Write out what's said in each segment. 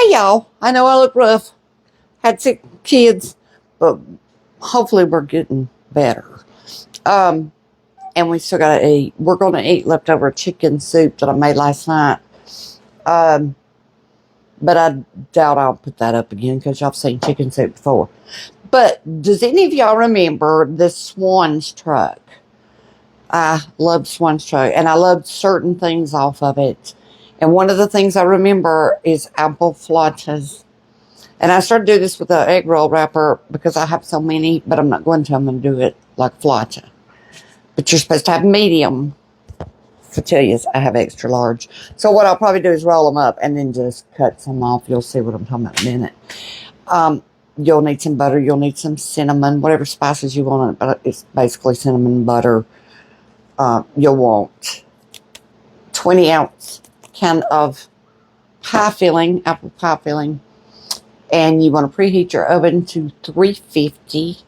Hey y'all, I know I look rough. Had 6 kids, but hopefully we're getting better. And we still gotta eat. We're gonna eat leftover chicken soup that I made last night. Um, but I doubt I'll put that up again because y'all have seen chicken soup before. But does any of y'all remember the Schwan's truck? I love Schwan's truck, and I loved certain things off of it. And one of the things I remember is appleflautas. And I started doing this with the egg roll wrapper because I have so many, but I'm not going to. I'm going to do it like flauta. But you're supposed to have medium. To tell you, I have extra large. So what I'll probably do is roll them up and then just cut some off. You'll see what I'm talking about in a minute. You'll need some butter. You'll need some cinnamon, whatever spices you want. But it's basically cinnamon and butter. You'll want 20-ounce can of pie filling, apple pie filling. And you want to preheat your oven to 350.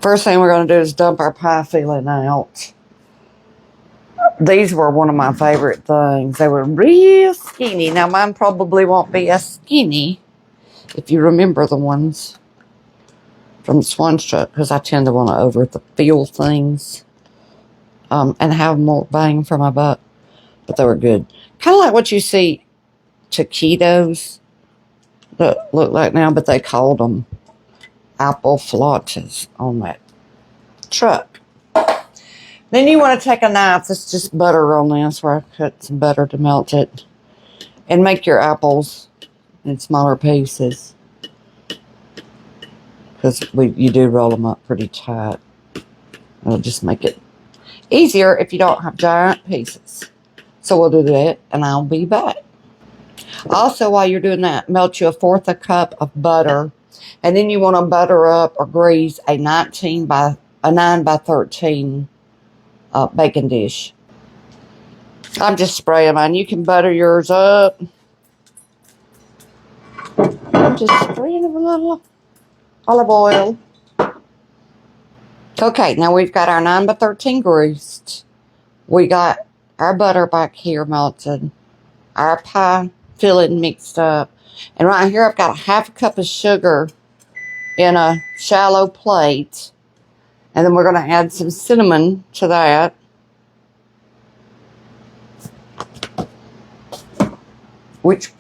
First thing we're going to do is dump our pie filling out. These were one of my favorite things. They were real skinny. Now, mine probably won't be as skinny if you remember the ones from the Schwan's truck, because I tend to want to overfill things and have more bang for my buck. But they were good. Kind of like what you see taquitos that look like now, but they called them appleflautas on that truck. Then you want to take a knife, it's just butter on this, where I cut some butter to melt it, and make your apples in smaller pieces, because you do roll them up pretty tight. It'll just make it easier if you don't have giant pieces. So we'll do that, and I'll be back. Also, while you're doing that, melt you 1/4 cup of butter, and then you want to butter up or grease a 9 by 13 baking dish. I'm just spraying mine. You can butter yours up. I'm just spraying with a little olive oil. Okay, now we've got our 9 by 13 greased. We got our butter back here melted. Our pie filling mixed up. And right here I've got a 1/2 cup of sugar in a shallow plate. And then we're going to add some cinnamon to that. Which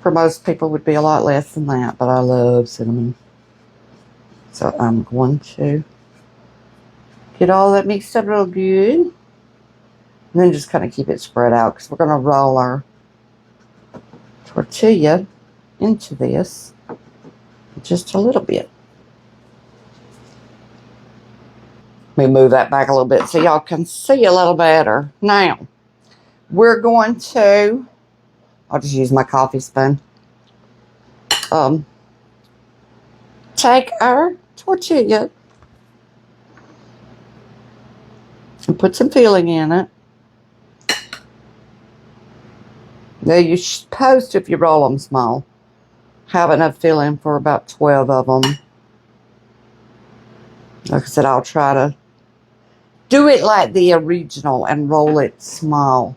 for most people would be a lot less than that, but I love cinnamon. So I'm going to get all that mixed up real good. And then just kind of keep it spread out, because we're going to roll our tortilla into this just a little bit. Let me move that back a little bit so y'all can see a little better. Now, we're going to, I'll just use my coffee spoon. Take our tortilla and put some filling in it. Now you're supposed to, if you roll them small, have enough filling for about 12 of them. Like I said, I'll try to do it like the original and roll it small.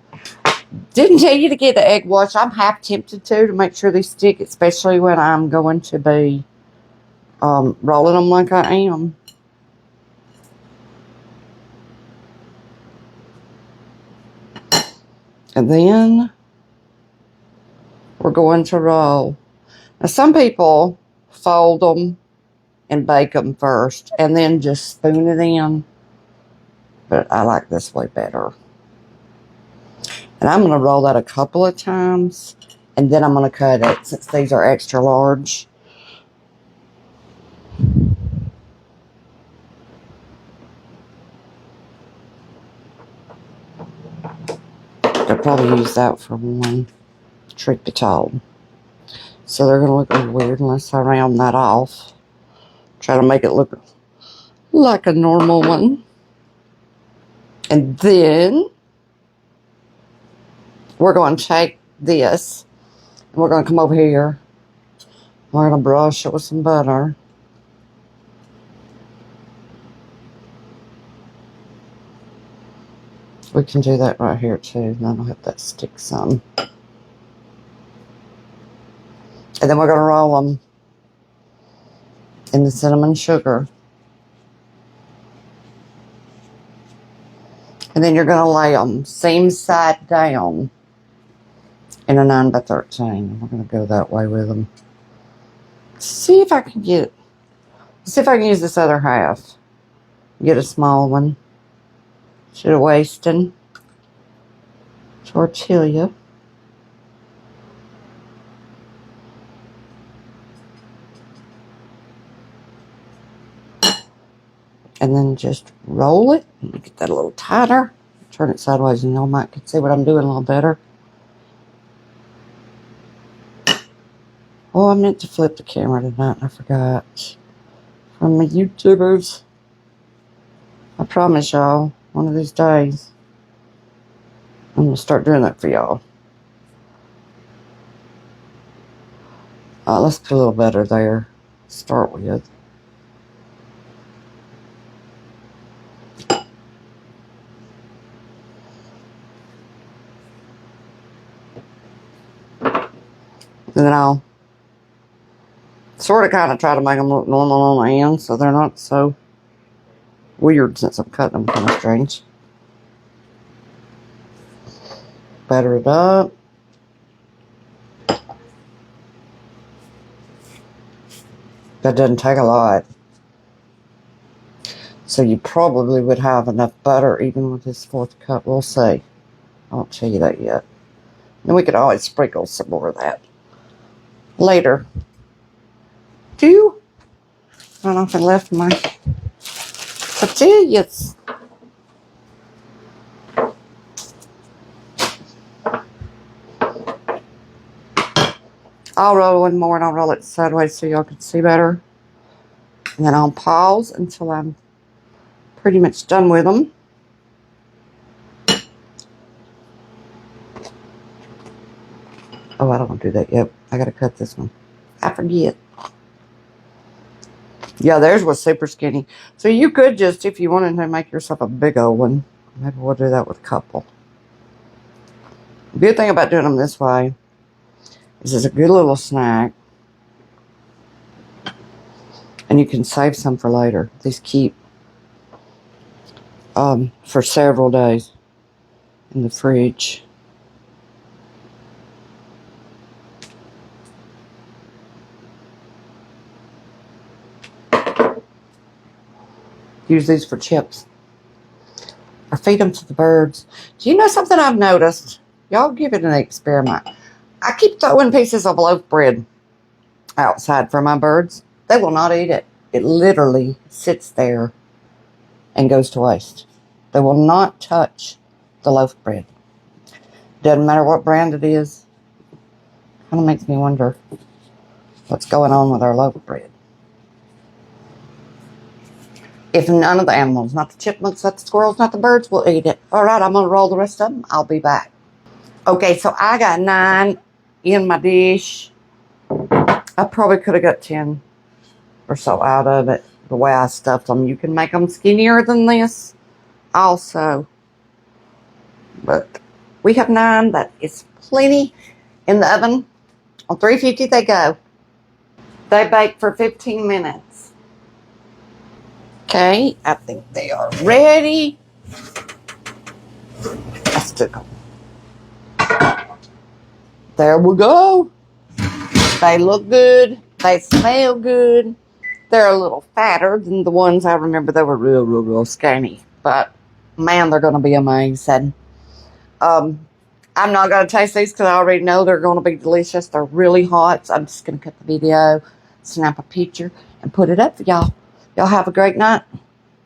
Didn't tell you to get the egg wash. I'm half tempted to make sure they stick, especially when I'm going to be rolling them like I am. And then we're going to roll. Now, some people fold them and bake them first and then just spoon it in. But I like this way better. And I'm going to roll that a couple of times, and then I'm going to cut it since these are extra large. They'll probably use that for one trick at all. So they're going to look a little weird unless I round that off. Try to make it look like a normal one. And then we're going to take this and we're going to come over here. We're going to brush it with some butter. We can do that right here too. That'll help that stick some. And then we're going to roll them in the cinnamon sugar. And then you're going to lay them same side down in a 9x13. We're going to go that way with them. See if I can use this other half. Get a small one. Should have wasted tortilla. And then just roll it. Get that a little tighter. Turn it sideways and y'all might can see what I'm doing a little better. Oh, I meant to flip the camera tonight and I forgot. From my YouTubers. I promise y'all, one of these days, I'm going to start doing that for y'all. Let's do a little better there. Start with. And then I'll sort of kind of try to make them look normal on the end so they're not so weird since I'm cutting them kind of strange. Batter it up. That doesn't take a lot. So you probably would have enough butter even with this 4th cup. We'll see. I won't tell you that yet. And we could always sprinkle some more of that later. I don't know if I left my tortillas. I'll roll one more and I'll roll it sideways so y'all can see better. And then I'll pause until I'm pretty much done with them. Oh, I don't want to do that yet. I got to cut this one. I forget. Yeah, theirs was super skinny. So you could just, if you wanted to make yourself a big old one, maybe we'll do that with a couple. The good thing about doing them this way is it's a good little snack. And you can save some for later. These keep for several days in the fridge. Use these for chips. Or feed them to the birds. Do you know something I've noticed? Y'all give it an experiment. I keep throwing pieces of loaf bread outside for my birds. They will not eat it. It literally sits there and goes to waste. They will not touch the loaf bread. Doesn't matter what brand it is. Kind of makes me wonder what's going on with our loaf bread. If none of the animals, not the chipmunks, not the squirrels, not the birds, will eat it. All right, I'm going to roll the rest of them. I'll be back. Okay, so I got 9 in my dish. I probably could have got 10 or so out of it, the way I stuffed them. You can make them skinnier than this also. But we have 9. That is plenty. In the oven, on 350 they go. They bake for 15 minutes. Okay, I think they are ready. Let's do them. There we go. They look good. They smell good. They're a little fatter than the ones I remember. They were real skinny. But, man, they're going to be amazing. I'm not going to taste these because I already know they're going to be delicious. They're really hot. So I'm just going to cut the video, snap a picture, and put it up for y'all. Y'all have a great night.